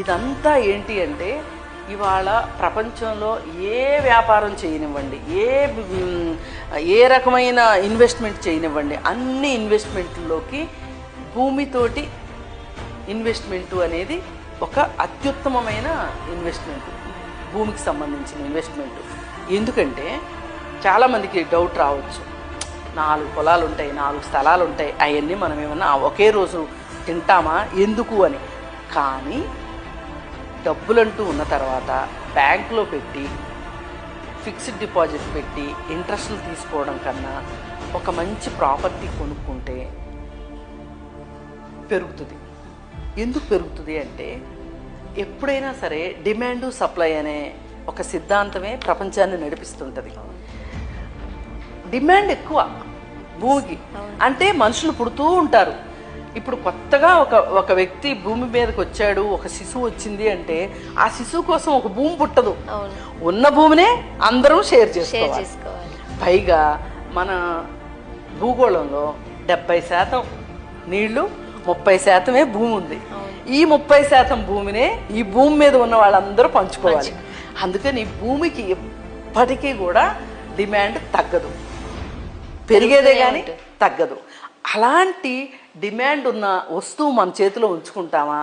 ఇదంతా ఏంటి అంటే ఇవాళ ప్రపంచంలో ఏ వ్యాపారం చేయనివ్వండి, ఏ రకమైన ఇన్వెస్ట్మెంట్ చేయనివ్వండి, అన్ని ఇన్వెస్ట్మెంట్లోకి భూమితోటి ఇన్వెస్ట్మెంటు అనేది ఒక అత్యుత్తమమైన ఇన్వెస్ట్మెంట్, భూమికి సంబంధించిన ఇన్వెస్ట్మెంట్. ఎందుకంటే చాలామందికి డౌట్ రావచ్చు, 4 పొలాలు ఉంటాయి, 4 స్థలాలు ఉంటాయి, అవన్నీ మనం ఏమన్నా ఒకే రోజు తింటామా ఎందుకు అని. కానీ డబ్బులంటూ ఉన్న తర్వాత బ్యాంకులో పెట్టి ఫిక్స్డ్ డిపాజిట్ పెట్టి ఇంట్రెస్ట్లు తీసుకోవడం కన్నా ఒక మంచి ప్రాపర్టీ కొనుక్కుంటే పెరుగుతుంది. ఎందుకు పెరుగుతుంది అంటే ఎప్పుడైనా సరే డిమాండ్ సప్లై అనే ఒక సిద్ధాంతమే ప్రపంచాన్ని నడిపిస్తుంటుంది. డిమాండ్ ఎక్కువ భూమికి, అంటే మనుషులు పుడుతూ ఉంటారు. ఇప్పుడు కొత్తగా ఒక వ్యక్తి భూమి మీదకి వచ్చాడు, ఒక శిశువు వచ్చింది అంటే ఆ శిశువు కోసం ఒక భూమి పుట్టదు, ఉన్న భూమినే అందరం షేర్ చేసుకోవాలి. పైగా మన భూగోళంలో 70% నీళ్లు, 30% భూమి ఉంది. ఈ 30% భూమినే ఈ భూమి మీద ఉన్న వాళ్ళందరూ పంచుకోవాలి. అందుకని భూమికి ఎప్పటికీ కూడా డిమాండ్ తగ్గదు, పెరిగేదే కానీ తగ్గదు. అలాంటి డిమాండ్ ఉన్న వస్తువు మన చేతిలో ఉంచుకుంటామా?